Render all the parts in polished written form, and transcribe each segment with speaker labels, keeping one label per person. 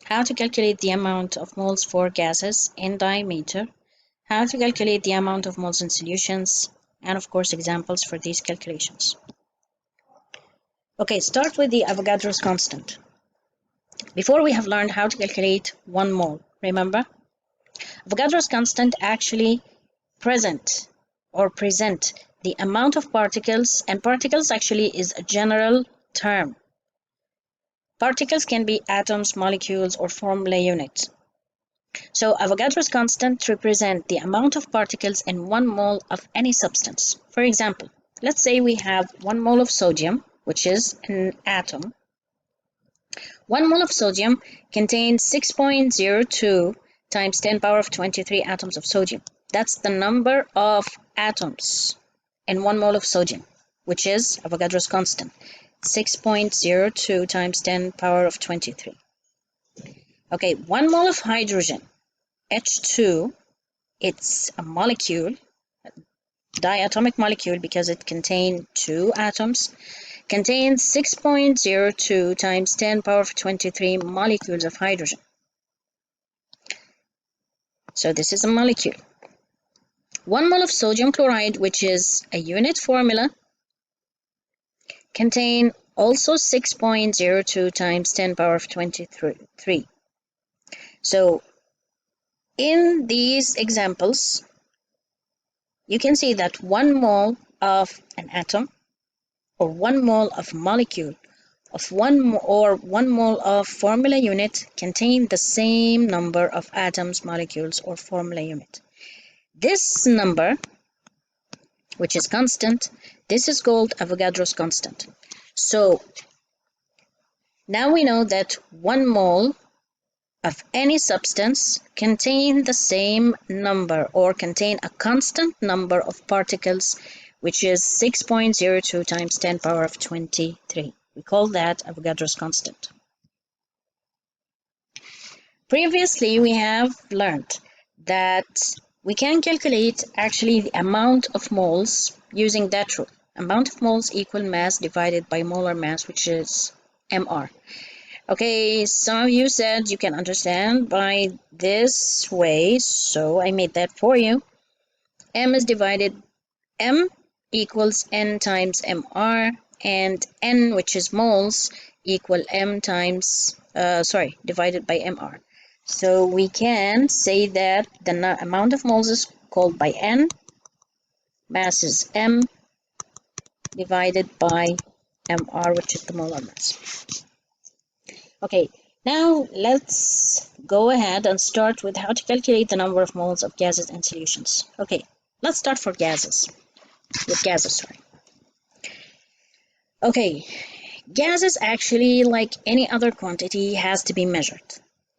Speaker 1: how to calculate the amount of moles for gases in diameter, how to calculate the amount of moles in solutions, and of course examples for these calculations. Okay, start with the Avogadro's constant. Before we have learned how to calculate 1 mole, remember? Avogadro's constant actually present the amount of particles, and particles actually is a general term. Particles can be atoms, molecules, or formula units. So Avogadro's constant represents the amount of particles in 1 mole of any substance. For example, let's say we have 1 mole of sodium, which is an atom. 1 mole of sodium contains 6.02 times 10 power of 23 atoms of sodium. That's the number of atoms in 1 mole of sodium, which is Avogadro's constant, 6.02 times 10 power of 23. Okay, 1 mole of hydrogen, H2, it's a molecule, a diatomic molecule because it contains 2 atoms, contains 6.02 times 10 power of 23 molecules of hydrogen. So this is a molecule. 1 mole of sodium chloride, which is a unit formula, contain also 6.02 times 10 power of 23. So in these examples, you can see that 1 mole of an atom or 1 mole of molecule of 1 mole of formula unit contain the same number of atoms, molecules, or formula unit. This number, which is constant, this is called Avogadro's constant. So now we know that 1 mole of any substance contain the same number or contain a constant number of particles, which is 6.02 times 10 power of 23. We call that Avogadro's constant. Previously, we have learned that we can calculate actually the amount of moles using that rule. Amount of moles equal mass divided by molar mass, which is mR. Okay, some of you said you can understand by this way, so I made that for you. M equals N times mR, and N, which is moles, equal divided by mR. So we can say that the amount of moles is called by N, mass is M, divided by mR, which is the molar mass. Okay, now let's go ahead and start with how to calculate the number of moles of gases and solutions. Okay, let's start with gases. Okay, gases actually, like any other quantity, has to be measured.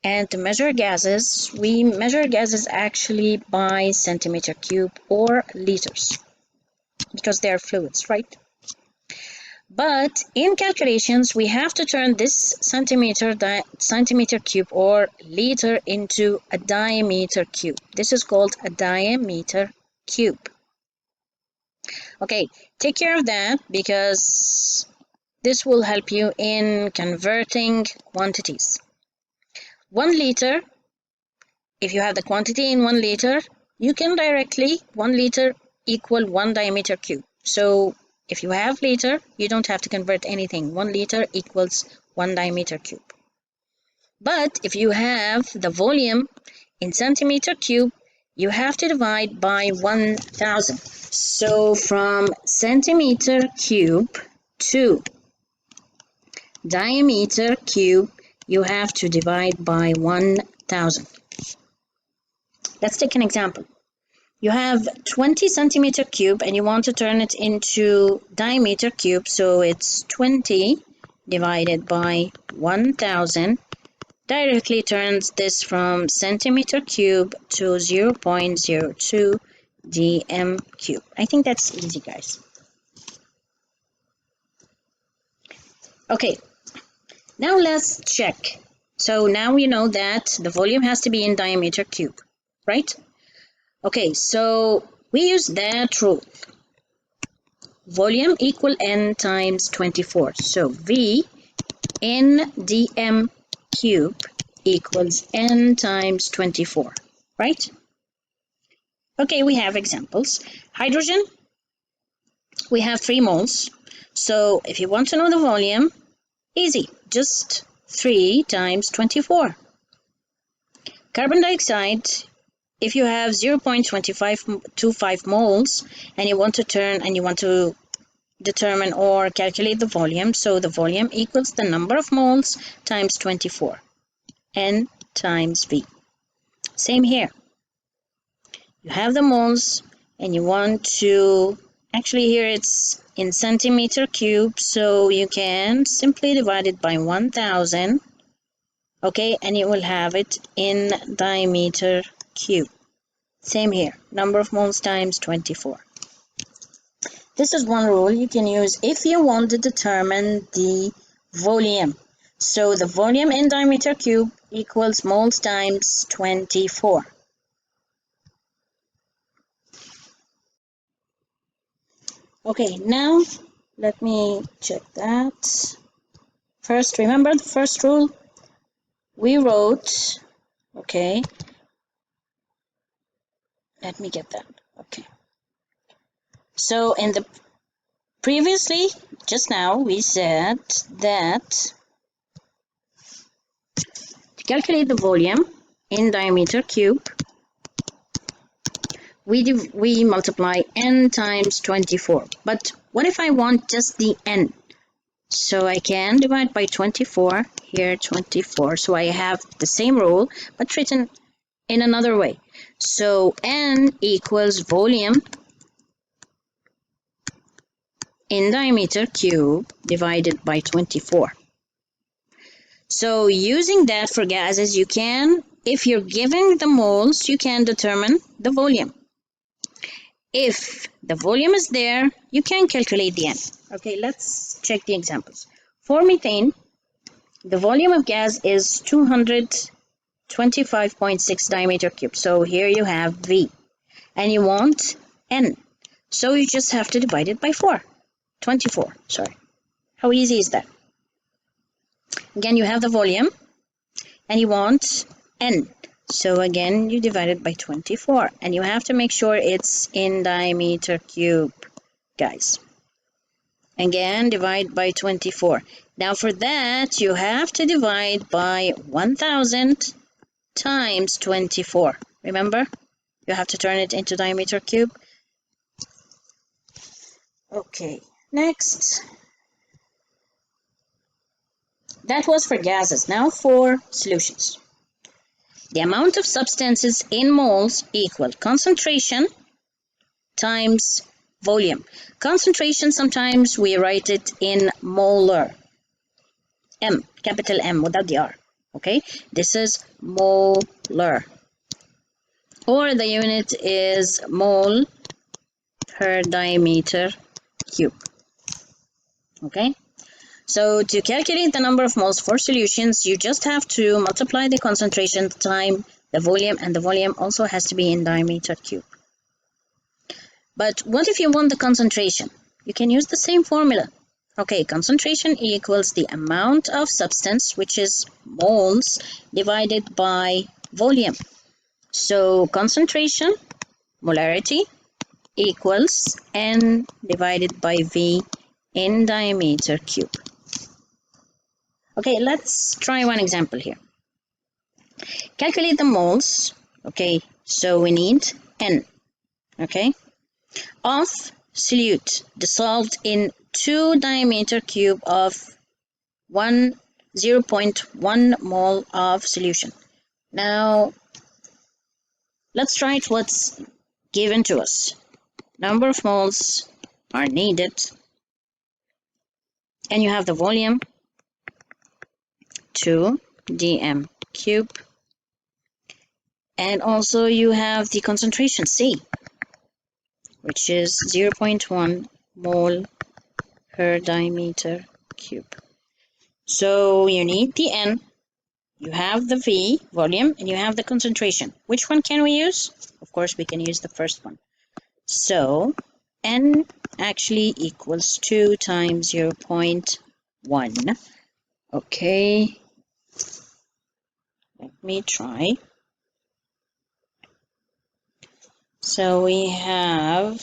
Speaker 1: And to measure gases, we measure gases actually by centimeter cube or liters, because they are fluids, right? But in calculations, we have to turn this centimeter cube or liter into a diameter cube. This is called a diameter cube. Okay, take care of that because this will help you in converting quantities. 1 liter, if you have the quantity in 1 liter, you can directly 1 liter equal 1 diameter cube. So if you have liter, you don't have to convert anything. 1 liter equals 1 diameter cube. But if you have the volume in centimeter cube, you have to divide by 1,000. So from centimeter cube to diameter cube, you have to divide by 1,000. Let's take an example. You have 20 centimeter cube and you want to turn it into diameter cube, so it's 20 divided by 1,000 directly turns this from centimeter cube to 0.02 dm cube. I think that's easy, guys. Okay, now let's check. So now we know that the volume has to be in diameter cube, right? Okay, so we use that rule. Volume equal N times 24. So V in dm cube equals n times 24, right? Okay, we have examples. Hydrogen, we have 3 moles. So if you want to know the volume, easy, just 3 times 24. Carbon dioxide, if you have 0.25 moles and you want to determine or calculate the volume, so the volume equals the number of moles times 24, N times V. Same here. You have the moles and you want to, actually here it's in centimeter cube, so you can simply divide it by 1000, okay, and you will have it in diameter cube. Same here, number of moles times 24. This is one rule you can use if you want to determine the volume. So the volume in diameter cube equals moles times 24. Okay, now let me check that. First, remember the first rule? We wrote, okay, let me get that, okay. So in the previously, just now, we said that to calculate the volume in diameter cube, we multiply n times 24. But what if I want just the n? So I can divide by 24, here 24. So I have the same rule, but written in another way. So n equals volume in diameter cube divided by 24. So using that for gases, you can, if you're given the moles, you can determine the volume. If the volume is there, you can calculate the n. Okay, let's check the examples. For methane, the volume of gas is 225.6 diameter cube. So here you have V, and you want n. So you just have to divide it by 24, sorry. How easy is that? Again, you have the volume, and you want n. So again, you divide it by 24, and you have to make sure it's in diameter cube, guys. Again, divide by 24. Now for that, you have to divide by 1000 times 24. Remember, you have to turn it into diameter cube. Okay, next. That was for gases. Now for solutions. The amount of substances in moles equal concentration times volume. Concentration, sometimes we write it in molar. M, capital M without the R. Okay, this is molar. Or the unit is mole per diameter cube. Okay. So to calculate the number of moles for solutions, you just have to multiply the concentration times the volume, and the volume also has to be in diameter cube. But what if you want the concentration? You can use the same formula. Okay, concentration equals the amount of substance, which is moles, divided by volume. So concentration, molarity, equals N divided by V in diameter cube. Okay, let's try one example here. Calculate the moles. Okay, so we need N, okay, of solute dissolved in 2 diameter cube of 0.1 mole of solution. Now, let's write what's given to us. Number of moles are needed, and you have the volume 2 dm cube, and also you have the concentration C, which is 0.1 mole per diameter cube. So you need the N, you have the V, volume, and you have the concentration. Which one can we use? Of course, we can use the first one. So N actually equals 2 times 0.1. Okay. me try. So we have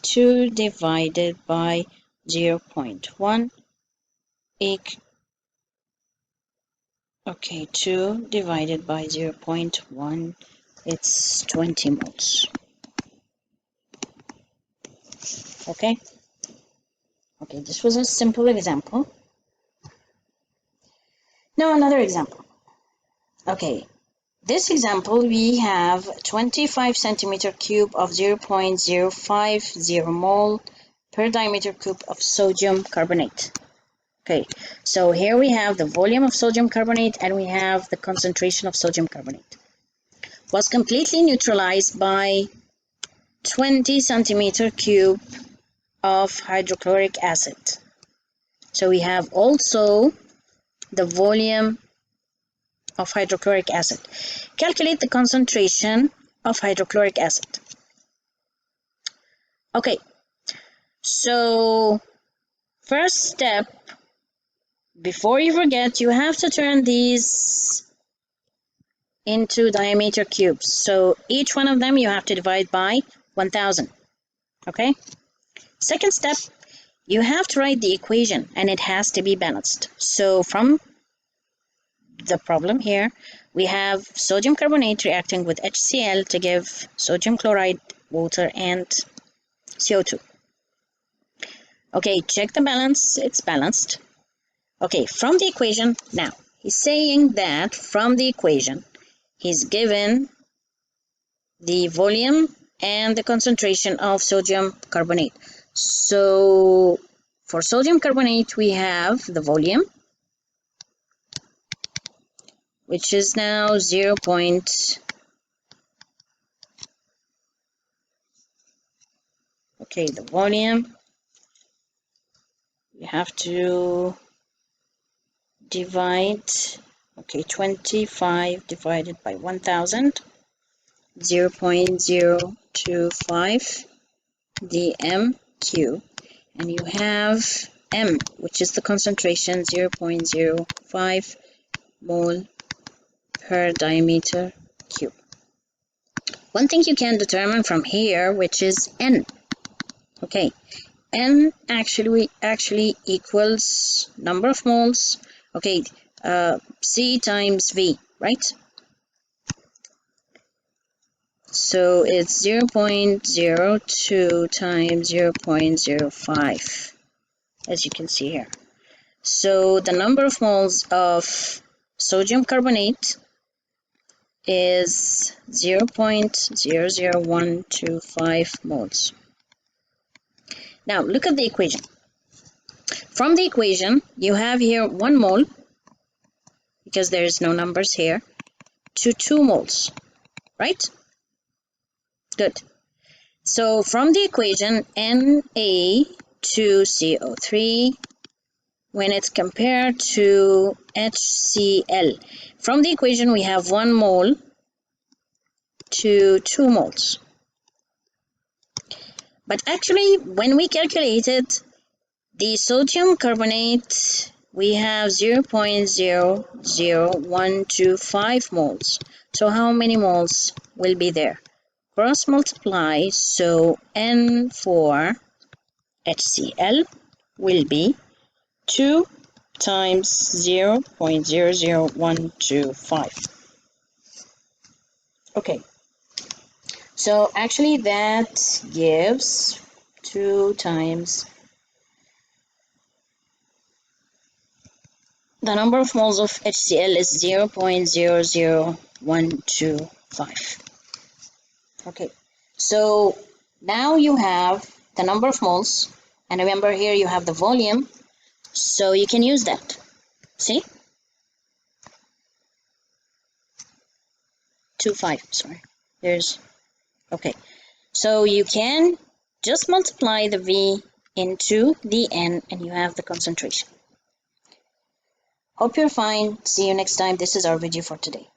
Speaker 1: 2 divided by 0.1 okay, 2 divided by 0.1, it's 20 moles. Okay, this was a simple example. Now another example. Okay, this example we have 25 centimeter cube of 0.050 mole per diameter cube of sodium carbonate. Okay, so here we have the volume of sodium carbonate and we have the concentration of sodium carbonate. Was completely neutralized by 20 centimeter cube of hydrochloric acid. So we have also the volume of hydrochloric acid. Calculate the concentration of hydrochloric acid. Okay, so first step, before you forget, you have to turn these into diameter cubes. So each one of them you have to divide by 1000. Okay? Second step, you have to write the equation and it has to be balanced. So from the problem here, we have sodium carbonate reacting with HCl to give sodium chloride, water, and CO2. Okay, check the balance, it's balanced. Okay, from the equation, now, he's saying that from the equation, he's given the volume and the concentration of sodium carbonate. So for sodium carbonate, we have the volume, which is now 0. Okay, the volume, you have to divide, okay, 25 divided by 1000, 0.025 dm3, and you have m, which is the concentration, 0.05 mole per diameter cube. One thing you can determine from here, which is n. Okay, n actually equals number of moles. Okay, C times V, right? So it's 0.02 times 0.05, as you can see here. So the number of moles of sodium carbonate is 0.00125 moles. Now look at the equation. From the equation, you have here 1 mole, because there is no numbers here, to 2 moles, right? Good. So from the equation, Na2CO3, when it's compared to HCl, from the equation we have 1 mole to 2 moles. But actually, when we calculated the sodium carbonate, we have 0.00125 moles. So how many moles will be there? Cross multiply, so N for HCl will be 2 times 0.00125. Okay, so actually that gives 2 times the number of moles of HCl is 0.00125. Okay, so now you have the number of moles, and remember here you have the volume, so you can use that. See? 25, sorry. Okay. So you can just multiply the V into the N and you have the concentration. Hope you're fine. See you next time. This is our video for today.